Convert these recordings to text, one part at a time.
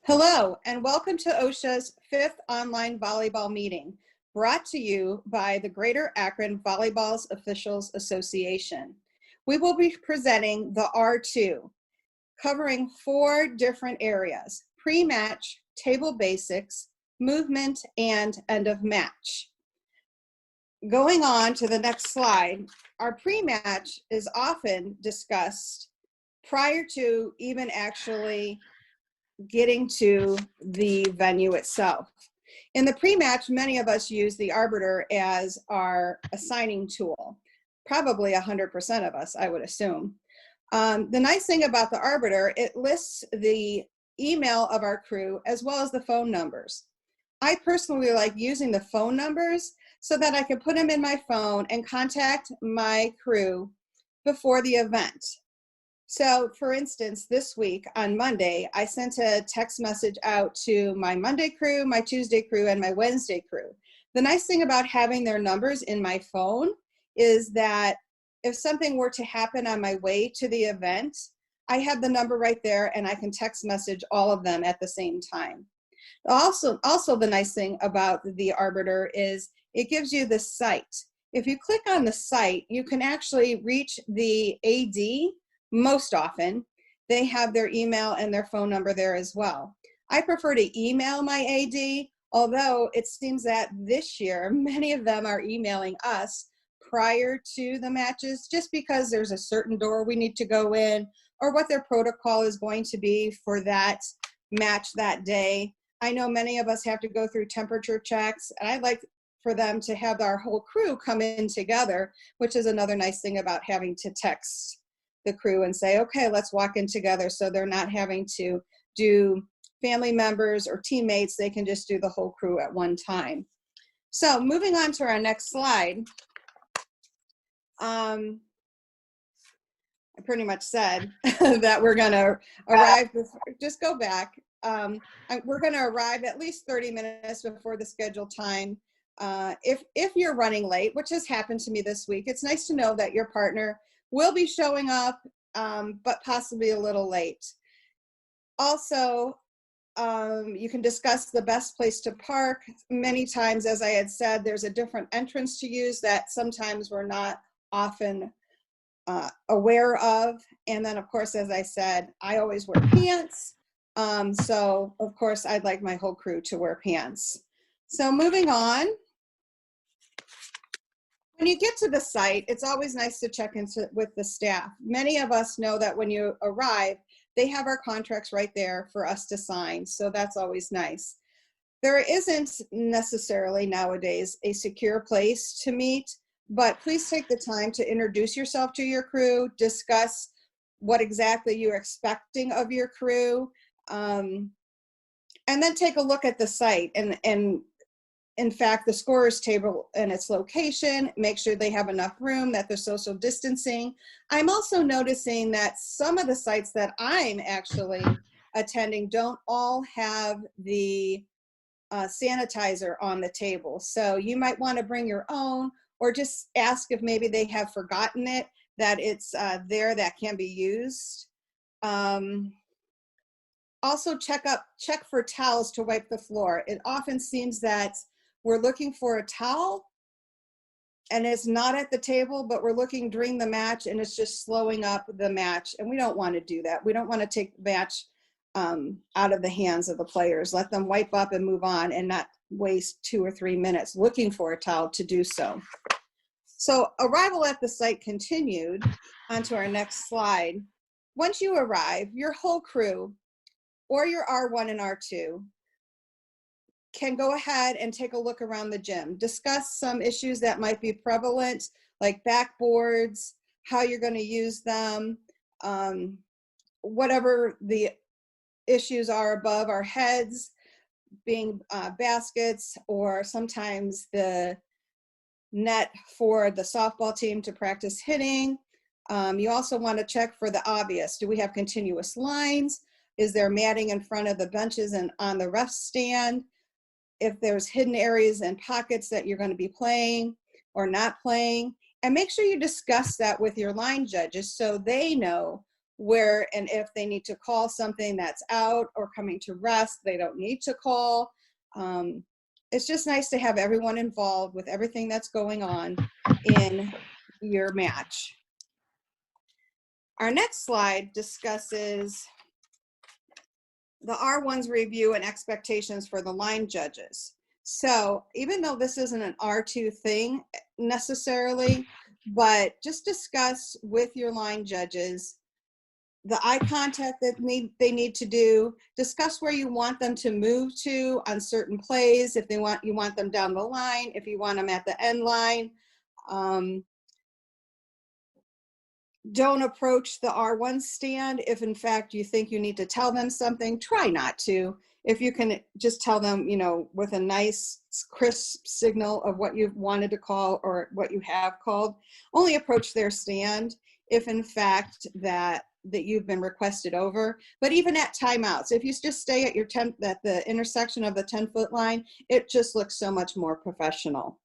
Hello, and welcome to OHSAA's 5th online volleyball meeting, brought to you by the Greater Akron Volleyball's Officials Association. We will be presenting the R2, covering 4 different areas: pre-match, table basics, movement, and end of match. Going on to the next slide, our pre-match is often discussed prior to even actually getting to the venue itself. In the pre-match, many of us use the arbiter as our assigning tool. Probably 100% of us, I would assume. The nice thing about the arbiter, it lists the email of our crew as well as the phone numbers. I personally like using the phone numbers so that I can put them in my phone and contact my crew before the event. So for instance, this week on Monday, I sent a text message out to my Monday crew, my Tuesday crew, and my Wednesday crew. The nice thing about having their numbers in my phone is that if something were to happen on my way to the event, I have the number right there and I can text message all of them at the same time. Also the nice thing about the arbiter is it gives you the site. If you click on the site, you can actually reach the AD. Most often, they have their email and their phone number there as well. I prefer to email my AD, although it seems that this year, many of them are emailing us prior to the matches just because there's a certain door we need to go in or what their protocol is going to be for that match that day. I know many of us have to go through temperature checks, and I'd like for them to have our whole crew come in together, which is another nice thing about having to text the crew and say, okay, let's walk in together, so they're not having to do family members or teammates. They can just do the whole crew at one time. So moving on to our next slide, I pretty much said that we're going to arrive before, just go back. We're going to arrive at least 30 minutes before the scheduled time. If you're running late, which has happened to me this week, it's nice to know that your partner will be showing up, but possibly a little late. Also, you can discuss the best place to park. Many times, as I had said, there's a different entrance to use that sometimes we're not often aware of. And then, of course, as I said, I always wear pants. So, of course, I'd like my whole crew to wear pants. So moving on. When you get to the site, it's always nice to check in with the staff. Many of us know that when you arrive, they have our contracts right there for us to sign, so that's always nice. There isn't necessarily nowadays a secure place to meet, but please take the time to introduce yourself to your crew, discuss what exactly you're expecting of your crew, and then take a look at the site and in fact, the scorer's table and its location, make sure they have enough room, that they're social distancing. I'm also noticing that some of the sites that I'm actually attending don't all have the sanitizer on the table. So you might want to bring your own, or just ask if maybe they have forgotten it, that it's there that can be used. Also check for towels to wipe the floor. It often seems that we're looking for a towel and it's not at the table, but we're looking during the match and it's just slowing up the match. And we don't want to do that. We don't want to take the match out of the hands of the players. Let them wipe up and move on and not waste 2 or 3 minutes looking for a towel to do so. So arrival at the site continued. Onto our next slide. Once you arrive, your whole crew or your R1 and R2 can go ahead and take a look around the gym. Discuss some issues that might be prevalent, like backboards, how you're going to use them, whatever the issues are above our heads, being baskets, or sometimes the net for the softball team to practice hitting. You also want to check for the obvious. Do we have continuous lines? Is there matting in front of the benches and on the ref stand? If there's hidden areas and pockets that you're going to be playing or not playing. And make sure you discuss that with your line judges so they know where, and if they need to call something that's out or coming to rest, they don't need to call. It's just nice to have everyone involved with everything that's going on in your match. Our next slide discusses the R1's review and expectations for the line judges. So even though this isn't an R2 thing necessarily, but just discuss with your line judges the eye contact that they need to do. Discuss where you want them to move to on certain plays. If you want them down the line, if you want them at the end line. Don't approach the R1 stand if in fact you think you need to tell them something. Try not to. If you can just tell them, you know, with a nice crisp signal of what you've wanted to call or what you have called, only approach their stand if in fact that you've been requested over. But even at timeouts, if you just stay at at the intersection of the 10-foot line, it just looks so much more professional.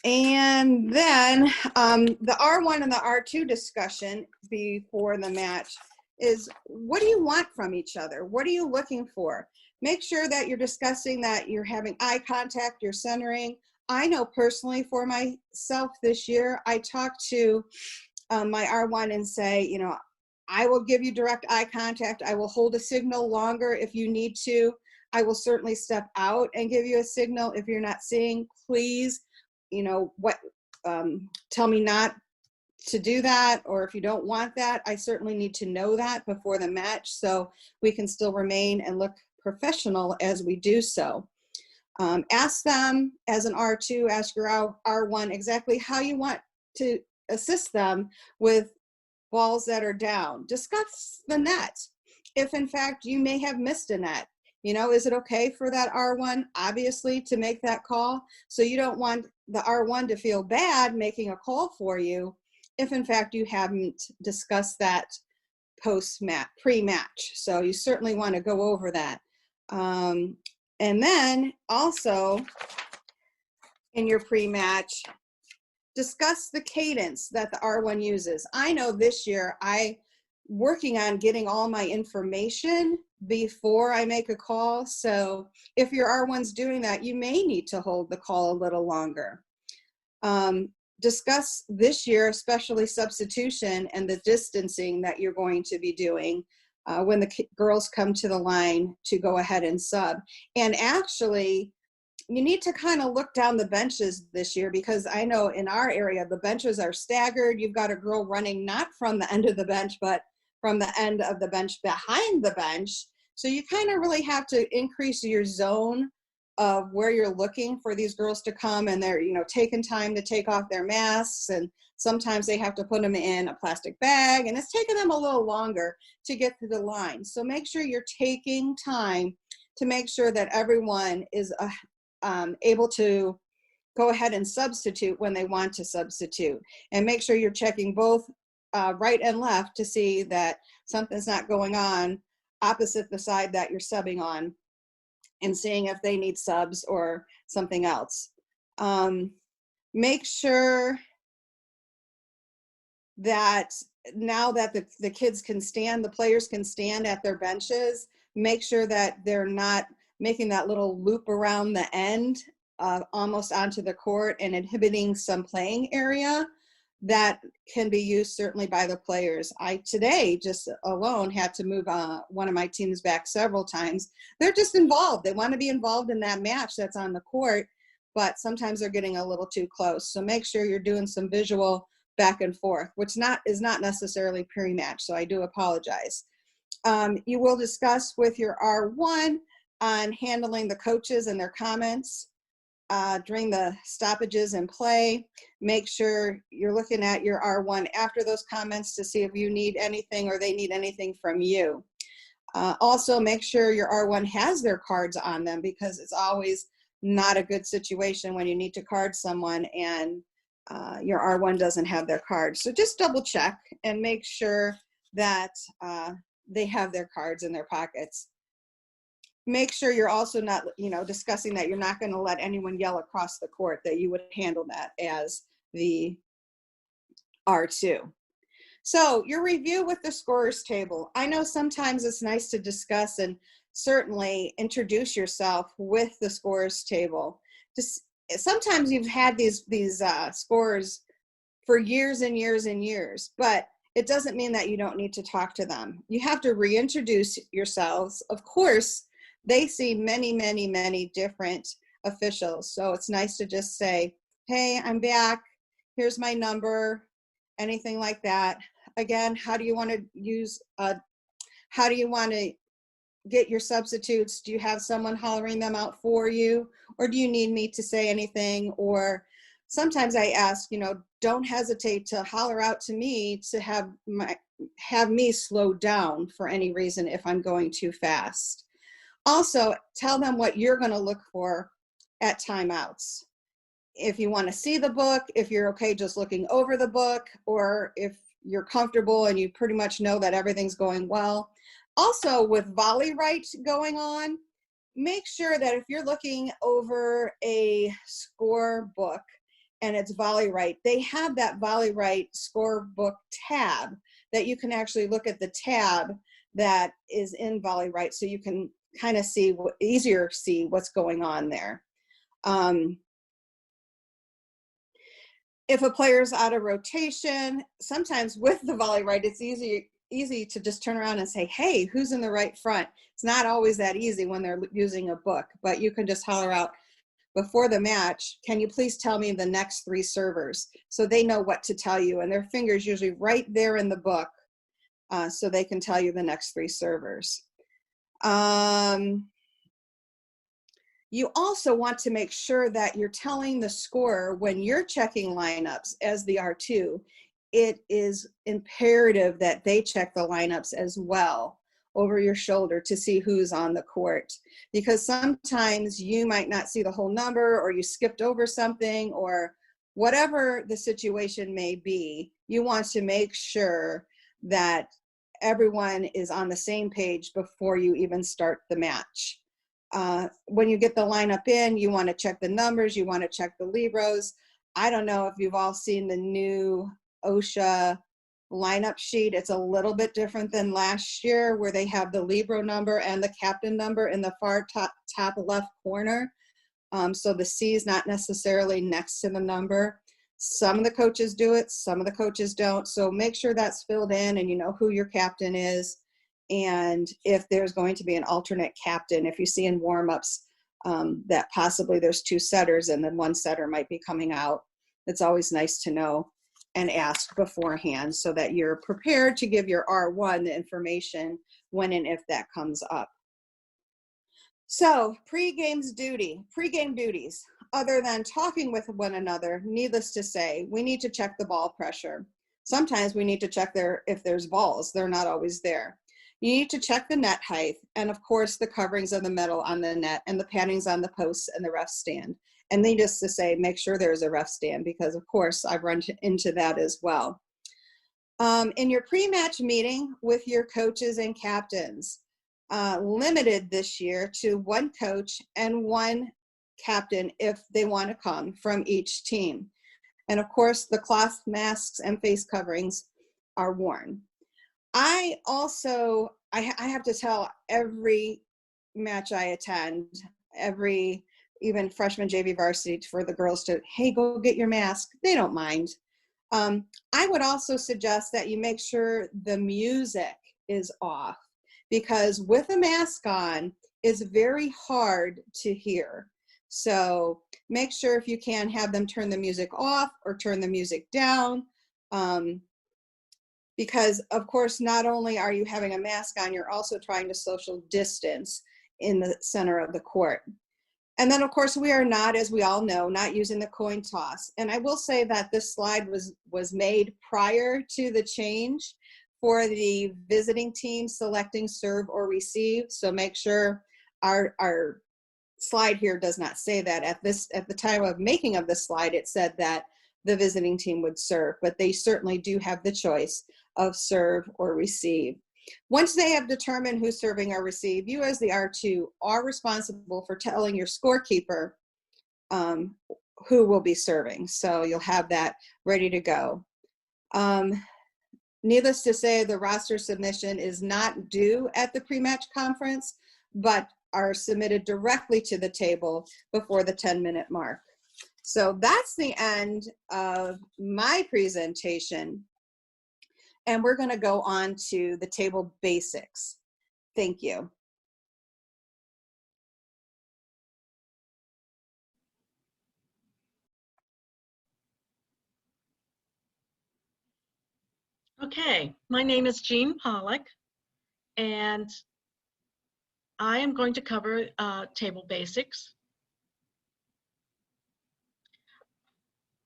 And then the R1 and the R2 discussion before the match is, what do you want from each other? What are you looking for? Make sure that you're discussing that you're having eye contact, you're centering. I know personally for myself this year, I talked to my R1 and say, you know, I will give you direct eye contact. I will hold a signal longer if you need to. I will certainly step out and give you a signal if you're not seeing. Please, you know, tell me not to do that, or if you don't want that, I certainly need to know that before the match so we can still remain and look professional as we do so. Ask them as an R2, ask your R1 exactly how you want to assist them with balls that are down. Discuss the net. If in fact you may have missed a net, you know, is it okay for that R1 obviously to make that call? So you don't want the R1 to feel bad making a call for you if in fact you haven't discussed that pre-match. So you certainly want to go over that. And then also in your pre-match, discuss the cadence that the R1 uses. I know this year I'm working on getting all my information before I make a call. So if your R1's doing that, you may need to hold the call a little longer. Discuss this year, especially substitution and the distancing that you're going to be doing when the girls come to the line to go ahead and sub. And actually, you need to kind of look down the benches this year, because I know in our area, the benches are staggered. You've got a girl running not from the end of the bench, but from the end of the bench behind the bench. So you kind of really have to increase your zone of where you're looking for these girls to come, and they're, you know, taking time to take off their masks, and sometimes they have to put them in a plastic bag, and it's taking them a little longer to get to the line. So make sure you're taking time to make sure that everyone is able to go ahead and substitute when they want to substitute, and make sure you're checking both right and left to see that something's not going on opposite the side that you're subbing on, and seeing if they need subs or something else. Make sure that now that the kids can stand, the players can stand at their benches, make sure that they're not making that little loop around the end almost onto the court and inhibiting some playing area that can be used certainly by the players. I today just alone had to move one of my teams back several times. They're just involved. They want to be involved in that match that's on the court, but sometimes they're getting a little too close. So make sure you're doing some visual back and forth, which is not necessarily pre-match, so I do apologize. You will discuss with your R1 on handling the coaches and their comments during the stoppages in play. Make sure you're looking at your R1 after those comments to see if you need anything or they need anything from you. Also, make sure your R1 has their cards on them, because it's always not a good situation when you need to card someone and your R1 doesn't have their cards. So just double check and make sure that they have their cards in their pockets. Make sure you're also not, you know, discussing that you're not going to let anyone yell across the court, that you would handle that as the R2. So your review with the scorers table. I know sometimes it's nice to discuss and certainly introduce yourself with the scorers table. Just sometimes you've had these scorers for years and years and years, but it doesn't mean that you don't need to talk to them. You have to reintroduce yourselves. Of course, they see many, many, many different officials. So it's nice to just say, hey, I'm back. Here's my number, anything like that. Again, how do you want to use, how do you want to get your substitutes? Do you have someone hollering them out for you? Or do you need me to say anything? Or sometimes I ask, don't hesitate to holler out to me to have me slow down for any reason if I'm going too fast. Also, tell them what you're going to look for at timeouts. If you want to see the book, if you're okay just looking over the book, or if you're comfortable and you pretty much know that everything's going well. Also, with volley right going on, make sure that if you're looking over a score book and it's volley right, they have that volley right score book tab that you can actually look at the tab that is in volley right, so you can kind of see easier see what's going on there. If a player's out of rotation, sometimes with the volley right, it's easy to just turn around and say, hey, who's in the right front? It's not always that easy when they're using a book, but you can just holler out before the match, can you please tell me the next 3 servers? So they know what to tell you, and their finger's usually right there in the book, so they can tell you the next 3 servers. You also want to make sure that you're telling the scorer when you're checking lineups as the R2, it is imperative that they check the lineups as well over your shoulder to see who's on the court. Because sometimes you might not see the whole number, or you skipped over something, or whatever the situation may be, you want to make sure that everyone is on the same page before you even start the match. When you get the lineup in, you want to check the numbers, you want to check the LIBEROs. I don't know if you've all seen the new OHSAA lineup sheet. It's a little bit different than last year, where they have the LIBERO number and the captain number in the far top left corner. So the C is not necessarily next to the number. Some of the coaches do it, some of the coaches don't. So make sure that's filled in and you know who your captain is. And if there's going to be an alternate captain, if you see in warm-ups that possibly there's 2 setters and then 1 setter might be coming out, it's always nice to know and ask beforehand so that you're prepared to give your R1 the information when and if that comes up. So pre-game duties, other than talking with one another, needless to say, we need to check the ball pressure. Sometimes we need to check if there's balls, they're not always there. You need to check the net height, and of course the coverings of the metal on the net and the paddings on the posts and the ref stand. And needless to say, make sure there's a ref stand, because of course I've run into that as well. In your pre-match meeting with your coaches and captains, limited this year to 1 coach and 1 captain if they want to come from each team. And of course the cloth masks and face coverings are worn. I have to tell every match I attend, even freshman JV varsity, for the girls to, hey, go get your mask. They don't mind. I would also suggest that you make sure the music is off, because with a mask on, it's very hard to hear. So make sure, if you can, have them turn the music off or turn the music down. Because of course, not only are you having a mask on, you're also trying to social distance in the center of the court. And then of course, we are not, as we all know, not using the coin toss. And I will say that this slide was made prior to the change for the visiting team selecting serve or receive. So make sure our slide here does not say that. At the time of making of this slide, it said that the visiting team would serve, but they certainly do have the choice of serve or receive. Once they have determined who's serving or receive, you as the R2 are responsible for telling your scorekeeper who will be serving. So you'll have that ready to go. Needless to say, the roster submission is not due at the pre-match conference, but are submitted directly to the table before the 10-minute mark. So that's the end of my presentation. And we're going to go on to the table basics. Thank you. Okay, my name is Jean Pollock, and I am going to cover table basics.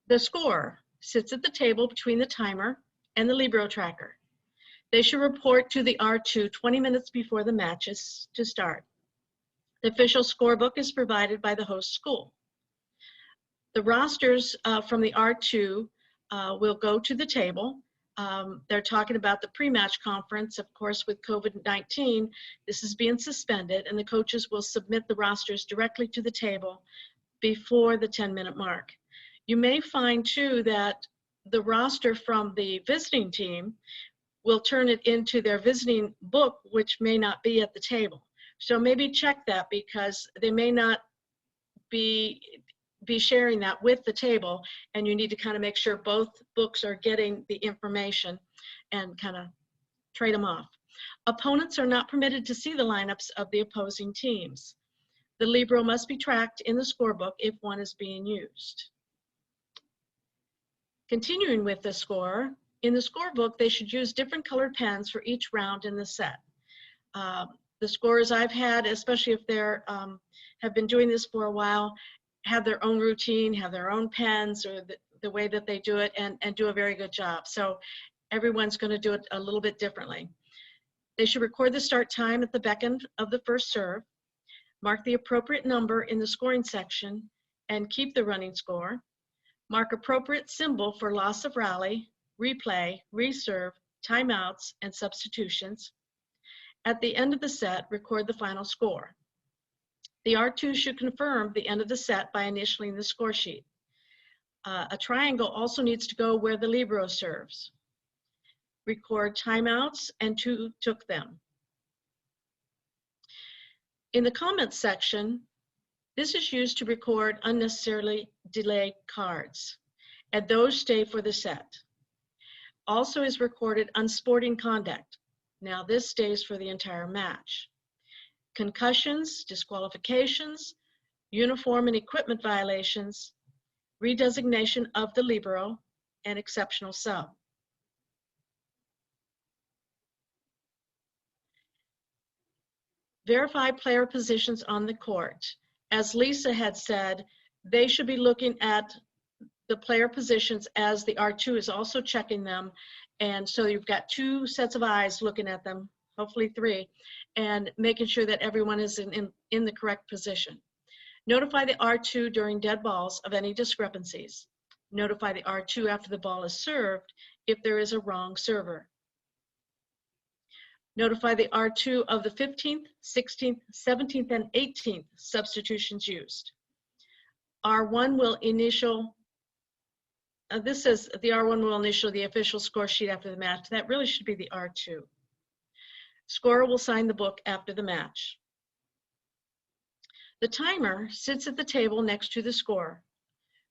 The scorer sits at the table between the timer and the LIBERO tracker. They should report to the R2 20 minutes before the matches to start. The official scorebook is provided by the host school. The rosters from the R2 will go to the table. They're talking about the pre-match conference. Of course, with COVID-19, this is being suspended, and the coaches will submit the rosters directly to the table before the 10-minute mark. You may find, too, that the roster from the visiting team will turn it into their visiting book, which may not be at the table. So maybe check that, because they may not be sharing that with the table, and you need to kind of make sure both books are getting the information and kind of trade them off. Opponents are not permitted to see the lineups of the opposing teams. The LIBERO must be tracked in the scorebook if one is being used. Continuing with the scorer, in the scorebook, they should use different colored pens for each round in the set. The scorers I've had, especially if they're have been doing this for a while, have their own routine, have their own pens, or the way that they do it, and do a very good job. So everyone's going to do it a little bit differently. They should record the start time at the beckon of the first serve, mark the appropriate number in the scoring section, and keep the running score. Mark appropriate symbol for loss of rally, replay, reserve, timeouts, and substitutions. At the end of the set, record the final score. The R2 should confirm the end of the set by initialing the score sheet. A triangle also needs to go where the LIBERO serves. Record timeouts and who took them. In the comments section, this is used to record unnecessarily delayed cards, and those stay for the set. Also is recorded unsporting conduct. Now this stays for the entire match. Concussions, disqualifications, uniform and equipment violations, redesignation of the LIBERO, and exceptional sub. Verify player positions on the court. As Lisa had said, they should be looking at the player positions as the R2 is also checking them. And so you've got two sets of eyes looking at them, hopefully three, and making sure that everyone is in the correct position. Notify the R2 during dead balls of any discrepancies. Notify the R2 after the ball is served if there is a wrong server. Notify the R2 of the 15th, 16th, 17th, and 18th substitutions used. R1 will initial, this says the R1 will initial the official score sheet after the match. That really should be the R2. Scorer will sign the book after the match. The timer sits at the table next to the scorer,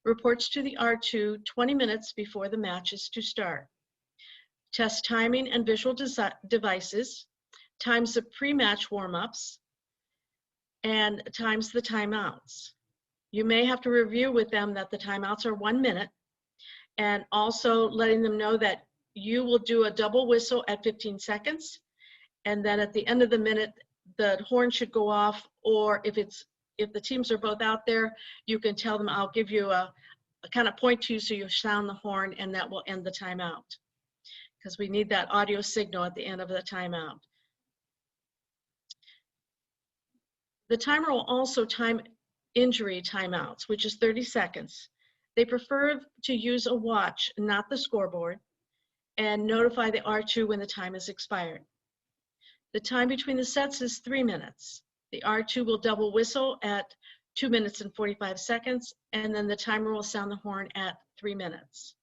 reports to the R2 20 minutes before the match is to start. Test timing and visual devices, times the pre-match warm-ups, and times the timeouts. You may have to review with them that the timeouts are 1 minute, and also letting them know that you will do a double whistle at 15 seconds, and then at the end of the minute, the horn should go off, or if the teams are both out there, you can tell them, I'll give you a kind of point to you so you sound the horn, and that will end the timeout, because we need that audio signal at the end of the timeout. The timer will also time injury timeouts, which is 30 seconds. They prefer to use a watch, not the scoreboard, and notify the R2 when the time has expired. The time between the sets is 3 minutes. The R2 will double whistle at 2 minutes and 45 seconds, and then the timer will sound the horn at 3 minutes.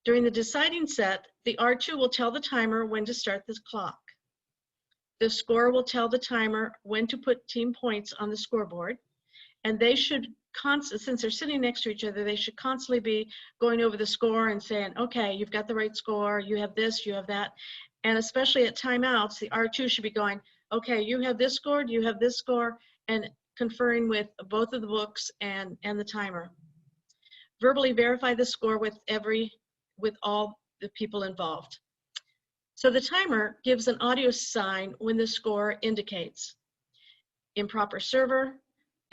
During the deciding set, the R2 will tell the timer when to start the clock. The scorer will tell the timer when to put team points on the scoreboard, and they should since they're sitting next to each other, they should constantly be going over the score and saying, okay, you've got the right score, you have this, you have that. And especially at timeouts, the R2 should be going, okay, you have this score, you have this score, and conferring with both of the books and the timer. Verbally verify the score with all the people involved. So the timer gives an audio sign when the score indicates improper server,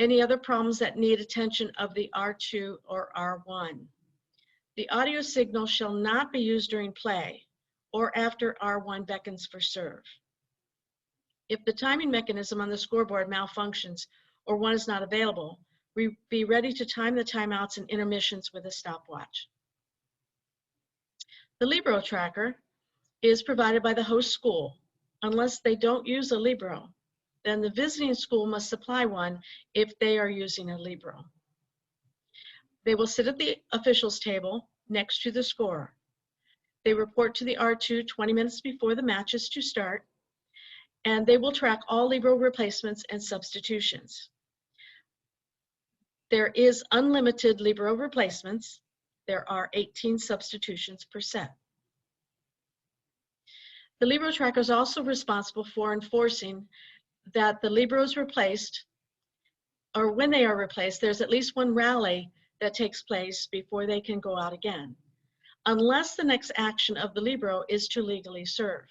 any other problems that need attention of the R2 or R1. The audio signal shall not be used during play or after R1 beckons for serve. If the timing mechanism on the scoreboard malfunctions or one is not available, be ready to time the timeouts and intermissions with a stopwatch. The LIBERO tracker is provided by the host school. Unless they don't use a LIBERO, then the visiting school must supply one if they are using a LIBERO. They will sit at the officials table next to the scorer. They report to the R2 20 minutes before the matches to start, and they will track all LIBERO replacements and substitutions. There is unlimited LIBERO replacements. There are 18 substitutions per set. The LIBERO tracker is also responsible for enforcing that the LIBERO is replaced, or when they are replaced, there's at least one rally that takes place before they can go out again, unless the next action of the LIBERO is to legally serve.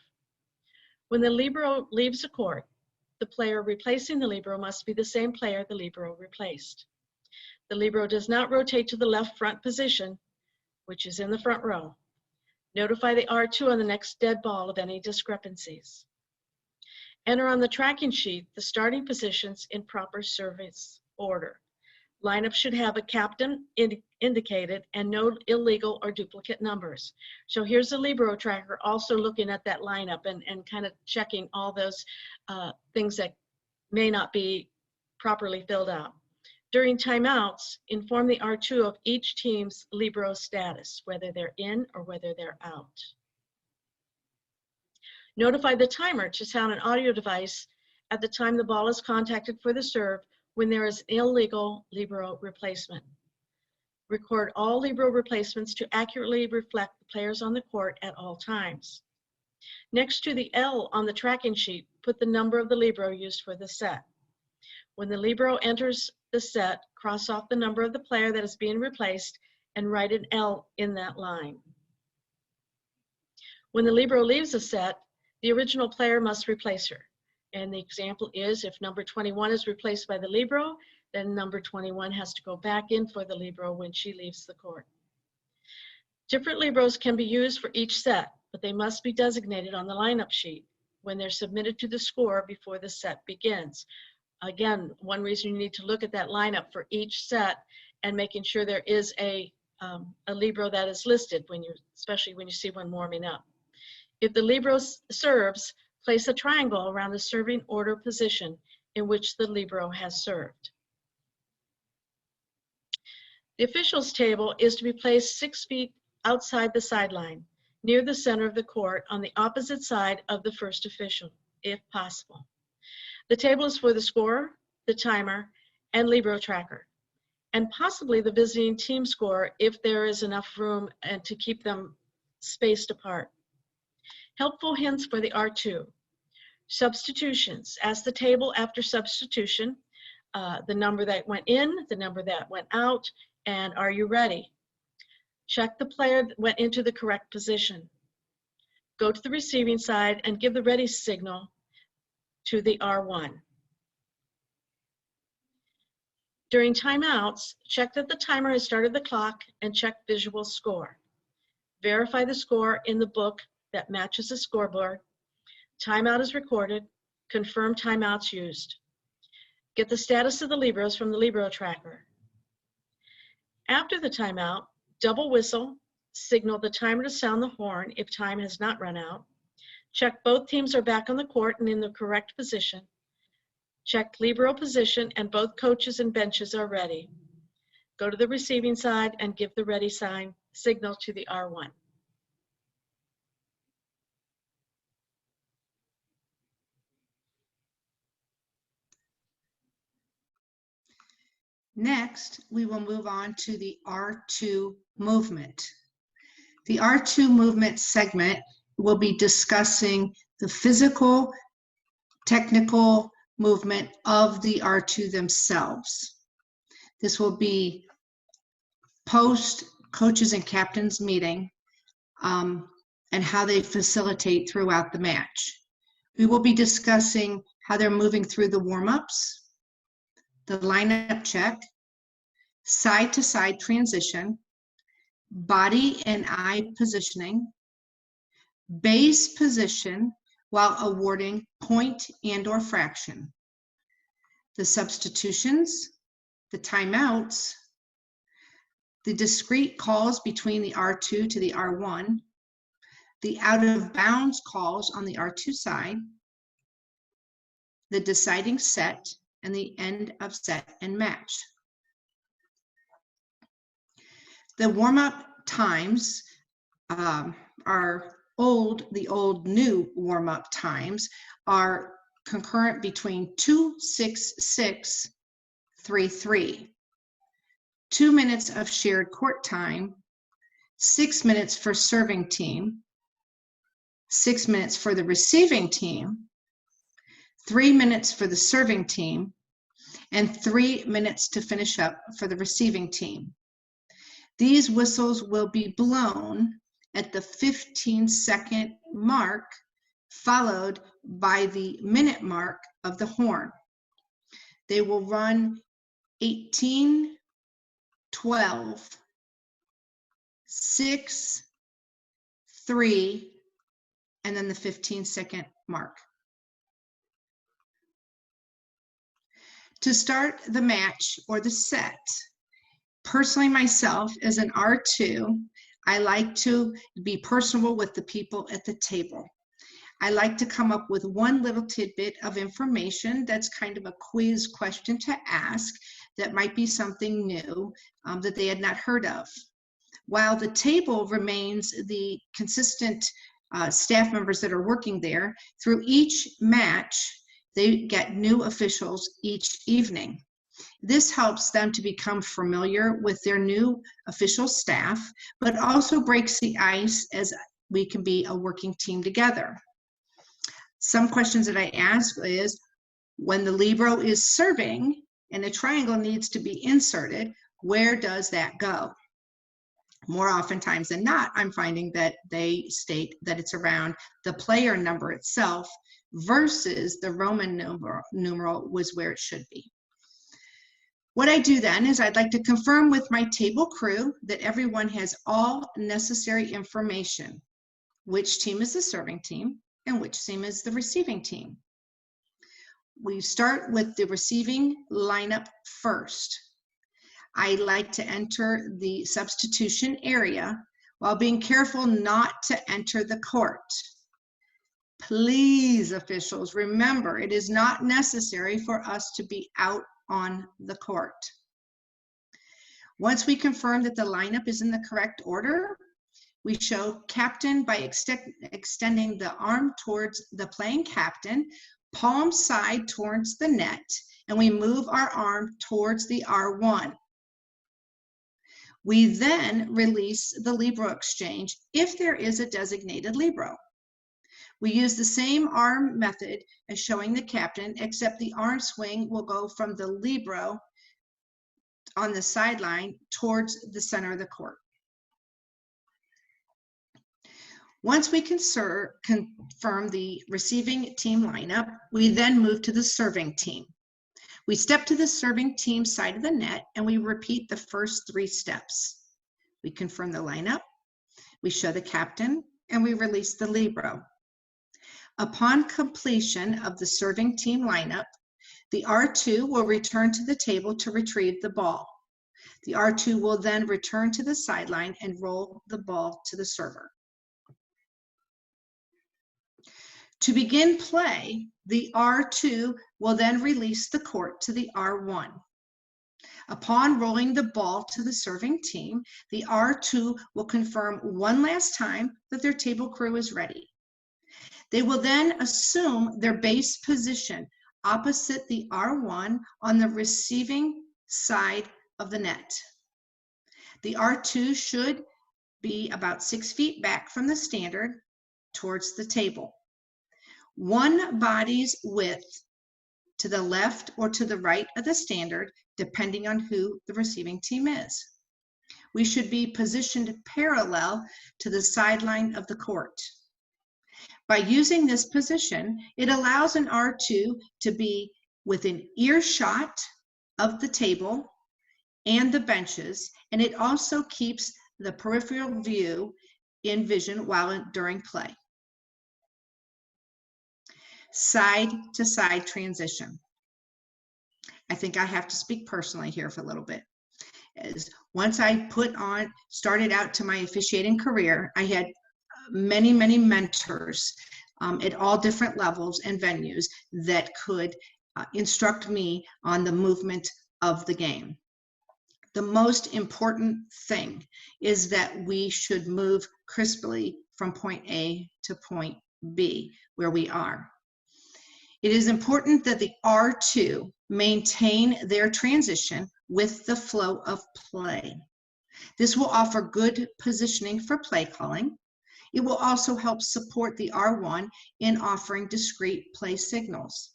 When the LIBERO leaves the court, the player replacing the LIBERO must be the same player the LIBERO replaced. The LIBERO does not rotate to the left front position, which is in the front row. Notify the R2 on the next dead ball of any discrepancies. Enter on the tracking sheet the starting positions in proper service order. Lineup should have a captain indicated and no illegal or duplicate numbers. So here's the LIBERO tracker also looking at that lineup and kind of checking all those things that may not be properly filled out. During timeouts, inform the R2 of each team's LIBERO status, whether they're in or whether they're out. Notify the timer to sound an audio device at the time the ball is contacted for the serve when there is illegal LIBERO replacement. Record all LIBERO replacements to accurately reflect the players on the court at all times. Next to the L on the tracking sheet, put the number of the LIBERO used for the set. When the LIBERO enters the set, cross off the number of the player that is being replaced and write an L in that line. When the LIBERO leaves the set, the original player must replace her. And the example is if number 21 is replaced by the LIBERO, then number 21 has to go back in for the LIBERO when she leaves the court. Different LIBEROs can be used for each set, but they must be designated on the lineup sheet when they're submitted to the scorer before the set begins. Again, one reason you need to look at that lineup for each set and making sure there is a LIBERO that is listed, especially when you see one warming up. If the LIBERO serves, place a triangle around the serving order position in which the LIBERO has served. The officials table is to be placed 6 feet outside the sideline, near the center of the court on the opposite side of the first official, if possible. The table is for the scorer, the timer, and LIBERO tracker, and possibly the visiting team scorer if there is enough room and to keep them spaced apart. Helpful hints for the R2. Substitutions. Ask the table after substitution, the number that went in, the number that went out, and are you ready? Check the player that went into the correct position. Go to the receiving side and give the ready signal to the R1. During timeouts, check that the timer has started the clock and check visual score. Verify the score in the book that matches the scoreboard. Timeout is recorded. Confirm timeouts used. Get the status of the LIBEROs from the LIBERO tracker. After the timeout, double whistle, signal the timer to sound the horn if time has not run out. Check both teams are back on the court and in the correct position. Check LIBERO position and both coaches and benches are ready. Go to the receiving side and give the ready signal to the R1. Next, we will move on to the R2 movement. The R2 movement segment will be discussing the physical, technical movement of the R2 themselves. This will be post coaches and captains meeting and how they facilitate throughout the match. We will be discussing how they're moving through the warm-ups, the lineup check, side-to-side transition, body and eye positioning, base position while awarding point and/or fraction, the substitutions, the timeouts, the discrete calls between the R2 to the R1, the out-of-bounds calls on the R2 side, the deciding set, and the end of set and match. The warm-up times are the old new warm-up times are concurrent between 2-6-6, 3-3. 2 minutes of shared court time, 6 minutes for serving team, 6 minutes for the receiving team, 3 minutes for the serving team, and 3 minutes to finish up for the receiving team. These whistles will be blown at the 15-second mark, followed by the minute mark of the horn. They will run 18, 12, 6, 3, and then the 15-second mark. To start the match or the set, personally myself as an R2, I like to be personable with the people at the table. I like to come up with one little tidbit of information that's kind of a quiz question to ask that might be something new that they had not heard of. While the table remains the consistent staff members that are working there, through each match, they get new officials each evening. This helps them to become familiar with their new official staff, but also breaks the ice as we can be a working team together. Some questions that I ask is, when the libero is serving and a triangle needs to be inserted, where does that go? More oftentimes than not, I'm finding that they state that it's around the player number itself versus the Roman numeral was where it should be. What I do then is I'd like to confirm with my table crew that everyone has all necessary information. Which team is the serving team and which team is the receiving team? We start with the receiving lineup first. I like to enter the substitution area while being careful not to enter the court. Please, officials, remember it is not necessary for us to be out on the court. Once we confirm that the lineup is in the correct order, we show captain by extending the arm towards the playing captain, palm side towards the net, and we move our arm towards the R1. We then release the libero exchange if there is a designated libero. We use the same arm method as showing the captain, except the arm swing will go from the libero on the sideline towards the center of the court. Once we confirm the receiving team lineup, we then move to the serving team. We step to the serving team side of the net and we repeat the first 3 steps. We confirm the lineup, we show the captain, and we release the libero. Upon completion of the serving team lineup, the R2 will return to the table to retrieve the ball. The R2 will then return to the sideline and roll the ball to the server. To begin play, the R2 will then release the court to the R1. Upon rolling the ball to the serving team, the R2 will confirm one last time that their table crew is ready. They will then assume their base position opposite the R1 on the receiving side of the net. The R2 should be about 6 feet back from the standard towards the table. One body's width to the left or to the right of the standard, depending on who the receiving team is. We should be positioned parallel to the sideline of the court. By using this position, it allows an R2 to be within earshot of the table and the benches, and it also keeps the peripheral view in vision during play. Side to side transition. I think I have to speak personally here for a little bit. As once I started out to my officiating career, I had many mentors at all different levels and venues that could instruct me on the movement of the game. The most important thing is that we should move crisply from point A to point B, where we are. It is important that the R2 maintain their transition with the flow of play. This will offer good positioning for play calling. It will also help support the R1 in offering discrete play signals.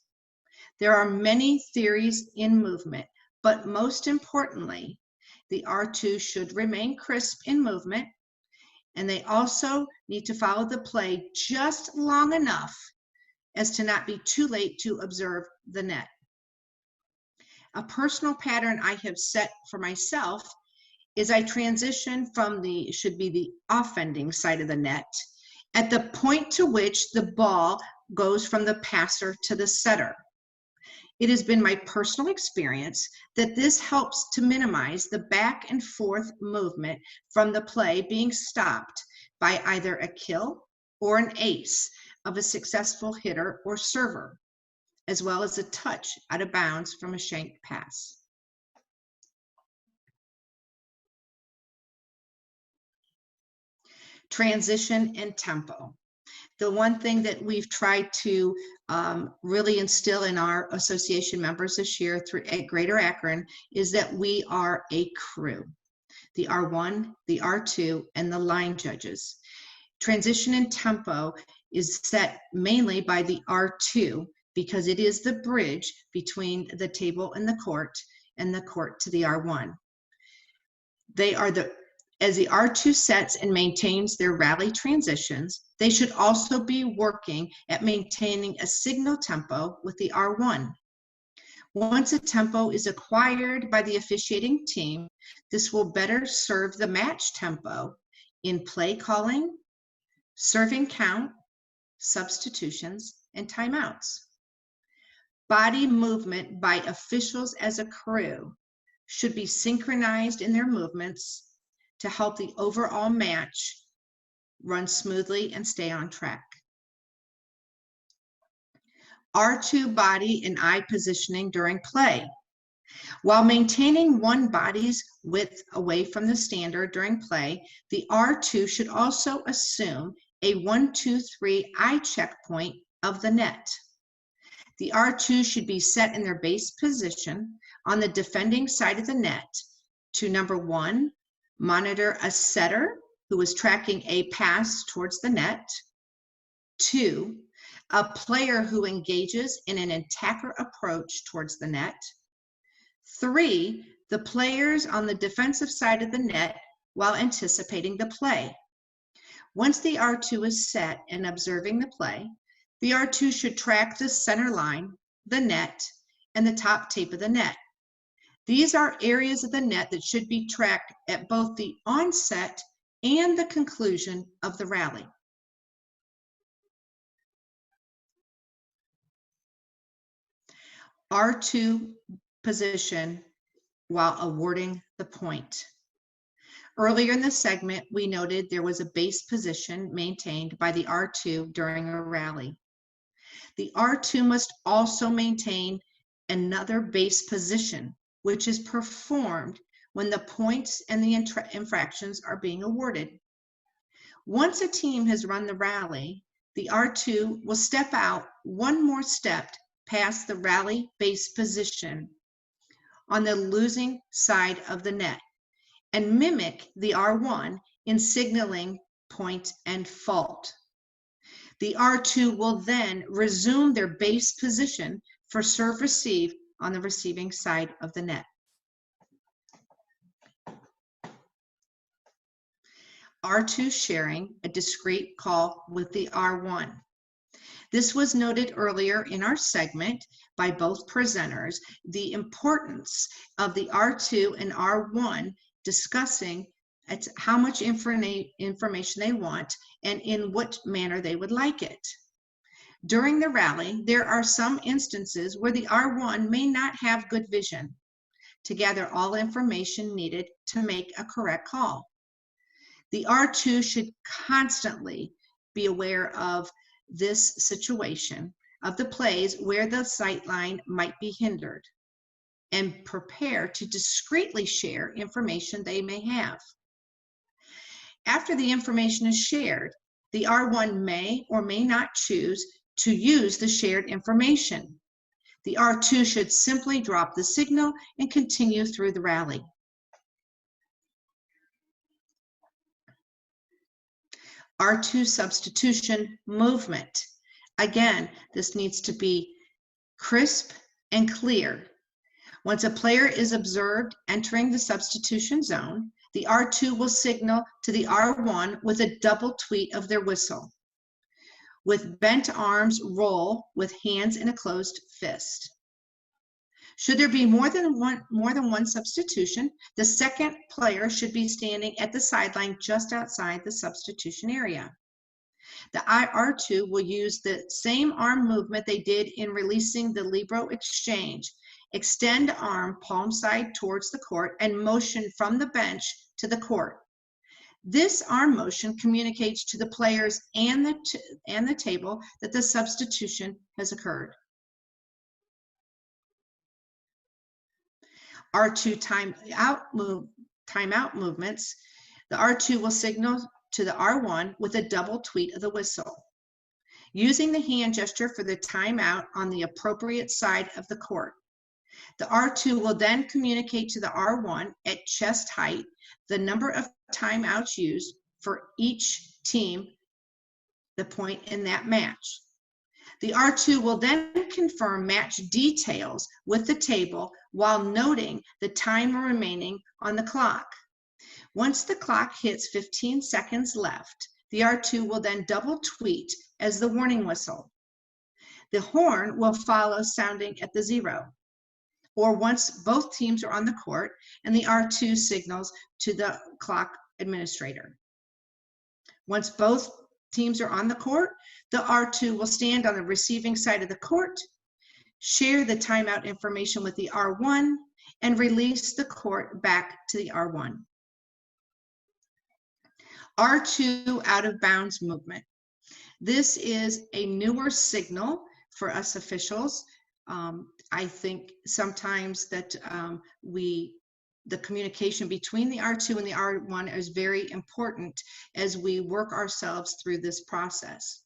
There are many theories in movement, but most importantly, the R2 should remain crisp in movement, and they also need to follow the play just long enough as to not be too late to observe the net. A personal pattern I have set for myself is I transition from should be the offending side of the net at the point to which the ball goes from the passer to the setter. It has been my personal experience that this helps to minimize the back and forth movement from the play being stopped by either a kill or an ace of a successful hitter or server, as well as a touch out of bounds from a shanked pass. Transition and tempo. The one thing that we've tried to really instill in our association members this year at Greater Akron is that we are a crew. The R1, the R2, and the line judges. Transition and tempo is set mainly by the R2 because it is the bridge between the table and the court to the R1. As the R2 sets and maintains their rally transitions, they should also be working at maintaining a signal tempo with the R1. Once a tempo is acquired by the officiating team, this will better serve the match tempo in play calling, serving count, substitutions, and timeouts. Body movement by officials as a crew should be synchronized in their movements to help the overall match run smoothly and stay on track. R2 body and eye positioning during play. While maintaining one body's width away from the standard during play, the R2 should also assume a 1-2-3 eye checkpoint of the net. The R2 should be set in their base position on the defending side of the net to number 1, monitor a setter who is tracking a pass towards the net. 2, a player who engages in an attacker approach towards the net. 3, the players on the defensive side of the net while anticipating the play. Once the R2 is set and observing the play, the R2 should track the center line, the net, and the top tape of the net. These are areas of the net that should be tracked at both the onset and the conclusion of the rally. R2 position while awarding the point. Earlier in the segment, we noted there was a base position maintained by the R2 during a rally. The R2 must also maintain another base position, which is performed when the points and the infractions are being awarded. Once a team has run the rally, the R2 will step out one more step past the rally base position on the losing side of the net and mimic the R1 in signaling point and fault. The R2 will then resume their base position for serve receive on the receiving side of the net. R2 sharing a discrete call with the R1. This was noted earlier in our segment by both presenters, the importance of the R2 and R1 discussing how much information they want and in what manner they would like it. During the rally, there are some instances where the R1 may not have good vision to gather all information needed to make a correct call. The R2 should constantly be aware of this situation of the plays where the sight line might be hindered and prepare to discreetly share information they may have. After the information is shared, the R1 may or may not choose to use the shared information. The R2 should simply drop the signal and continue through the rally. R2 substitution movement. Again, this needs to be crisp and clear. Once a player is observed entering the substitution zone, the R2 will signal to the R1 with a double tweet of their whistle. With bent arms, roll with hands in a closed fist. Should there be more than one substitution, the second player should be standing at the sideline just outside the substitution area. The R2 will use the same arm movement they did in releasing the LIBERO exchange. Extend arm palm side towards the court and motion from the bench to the court. This arm motion communicates to the players and the table that the substitution has occurred. R2 timeout movements. The R2 will signal to the R1 with a double tweet of the whistle. Using the hand gesture for the timeout on the appropriate side of the court. The R2 will then communicate to the R1 at chest height the number of timeouts used for each team, the point in that match. The R2 will then confirm match details with the table while noting the time remaining on the clock. Once the clock hits 15 seconds left, the R2 will then double tweet as the warning whistle. The horn will follow sounding at the 0, or once both teams are on the court and the R2 signals to the clock administrator. Once both teams are on the court, the R2 will stand on the receiving side of the court, share the timeout information with the R1, and release the court back to the R1. R2 out of bounds movement. This is a newer signal for us officials. I think sometimes that the communication between the R2 and the R1 is very important as we work ourselves through this process.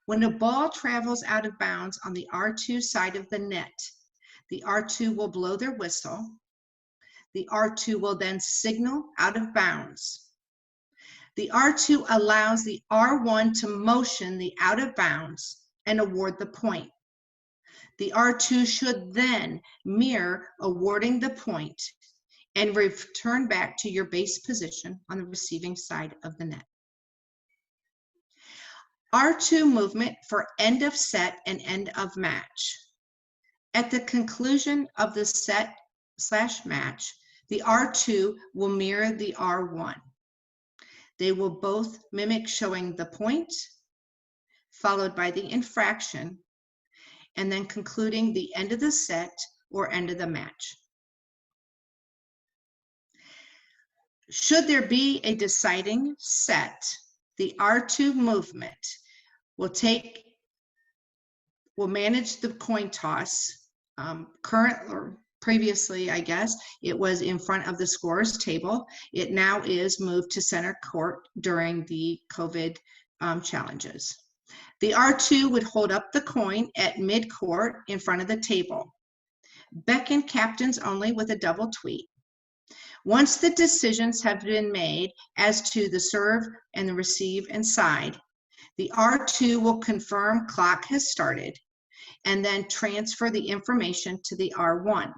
When a ball travels out of bounds on the R2 side of the net, the R2 will blow their whistle. The R2 will then signal out of bounds. The R2 allows the R1 to motion the out of bounds and award the point. The R2 should then mirror awarding the point and return back to your base position on the receiving side of the net. R2 movement for end of set and end of match. At the conclusion of the set/match, the R2 will mirror the R1. They will both mimic showing the point, followed by the infraction, and then concluding the end of the set or end of the match. Should there be a deciding set, the R2 movement will manage the coin toss. Previously, I guess, it was in front of the scorer's table. It now is moved to center court during the COVID challenges. The R2 would hold up the coin at mid-court in front of the table. Beckon captains only with a double tweet. Once the decisions have been made as to the serve and the receive and side, the R2 will confirm clock has started and then transfer the information to the R1.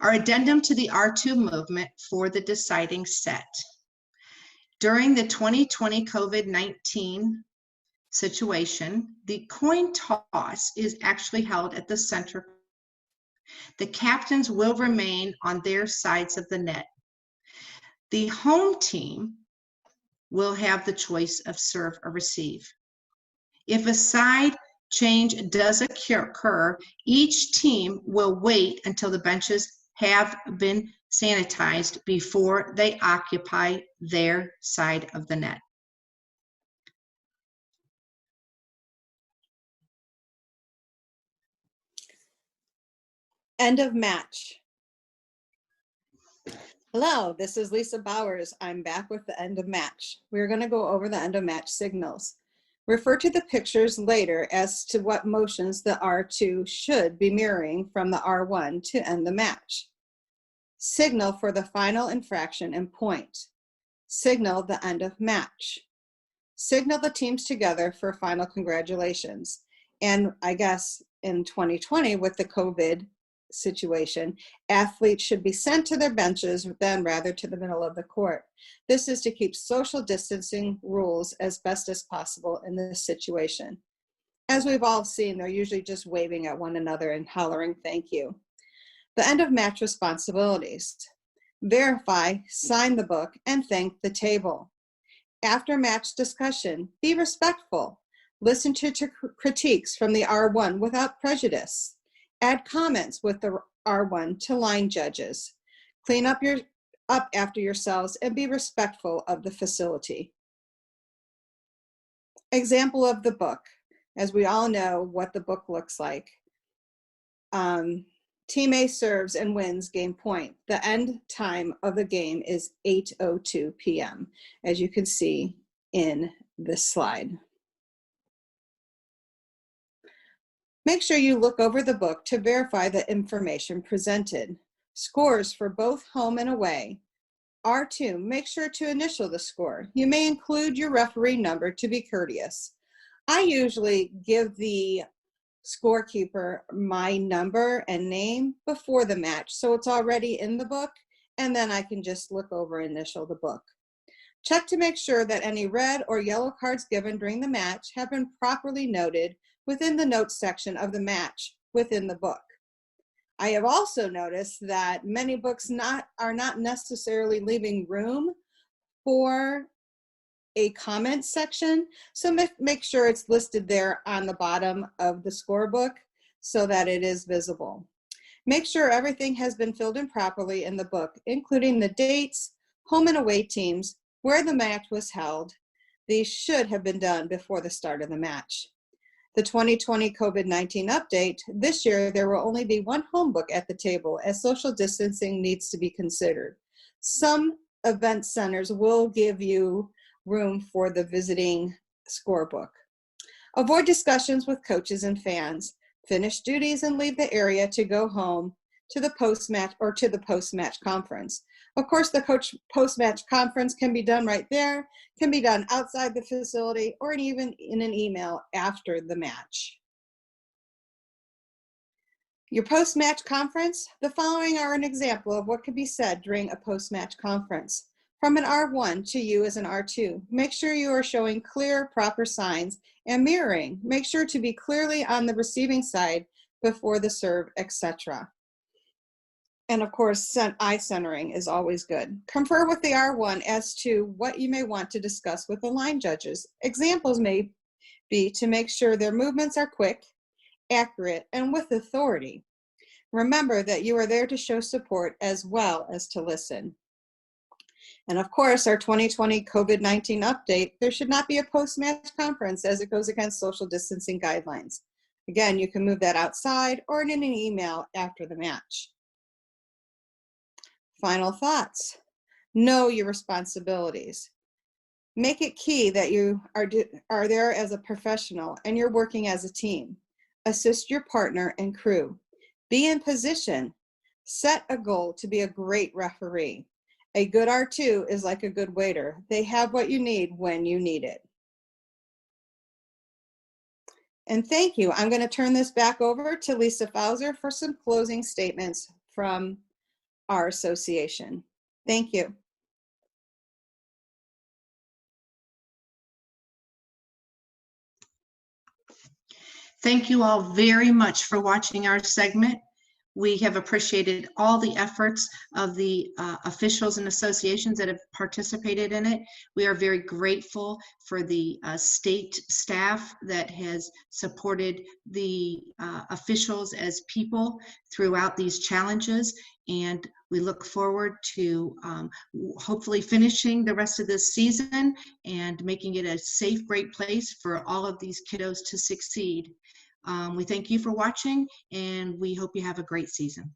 Our addendum to the R2 movement for the deciding set. During the 2020 COVID-19 situation, the coin toss is actually held at the center. The captains will remain on their sides of the net. The home team will have the choice of serve or receive. If a side change does occur, each team will wait until the benches have been sanitized before they occupy their side of the net. End of match. Hello, this is Lisa Bowers. I'm back with the end of match. We're going to go over the end of match signals. Refer to the pictures later as to what motions the R2 should be mirroring from the R1 to end the match. Signal for the final infraction and point. Signal the end of match. Signal the teams together for final congratulations. And I guess in 2020 with the COVID situation, athletes should be sent to their benches then rather to the middle of the court. This is to keep social distancing rules as best as possible in this situation. As we've all seen, they're usually just waving at one another and hollering thank you. The end of match responsibilities. Verify, sign the book, and thank the table. After match discussion, be respectful. Listen to critiques from the R1 without prejudice. Add comments with the R1 to line judges. Clean up after yourselves and be respectful of the facility. Example of the book. As we all know what the book looks like. Team A serves and wins game point. The end time of the game is 8:02 p.m. as you can see in this slide. Make sure you look over the book to verify the information presented. Scores for both home and away. R2, make sure to initial the score. You may include your referee number to be courteous. I usually give the scorekeeper my number and name before the match, so it's already in the book, and then I can just look over and initial the book. Check to make sure that any red or yellow cards given during the match have been properly noted within the notes section of the match within the book. I have also noticed that many books are not necessarily leaving room for a comment section, so make sure it's listed there on the bottom of the scorebook so that it is visible. Make sure everything has been filled in properly in the book, including the dates, home and away teams, where the match was held. These should have been done before the start of the match. The 2020 COVID-19 update, this year there will only be one home book at the table as social distancing needs to be considered. Some event centers will give you room for the visiting scorebook. Avoid discussions with coaches and fans. Finish duties and leave the area to go home to the post-match or to the post-match conference. Of course, the coach post-match conference can be done right there, can be done outside the facility, or even in an email after the match. Your post-match conference, the following are an example of what could be said during a post-match conference. From an R1 to you as an R2, make sure you are showing clear, proper signs and mirroring. Make sure to be clearly on the receiving side before the serve, etc. And of course, eye centering is always good. Confer with the R1 as to what you may want to discuss with the line judges. Examples may be to make sure their movements are quick, accurate, and with authority. Remember that you are there to show support as well as to listen. And of course, our 2020 COVID-19 update, there should not be a post-match conference as it goes against social distancing guidelines. Again, you can move that outside or in an email after the match. Final thoughts. Know your responsibilities. Make it key that you are there as a professional and you're working as a team. Assist your partner and crew. Be in position. Set a goal to be a great referee. A good R2 is like a good waiter. They have what you need when you need it. And thank you. I'm going to turn this back over to Lisa Fauser for some closing statements from our association. Thank you. Thank you all very much for watching our segment. We have appreciated all the efforts of the officials and associations that have participated in it. We are very grateful for the state staff that has supported the officials as people throughout these challenges. And we look forward to hopefully finishing the rest of this season and making it a safe, great place for all of these kiddos to succeed. We thank you for watching, and we hope you have a great season.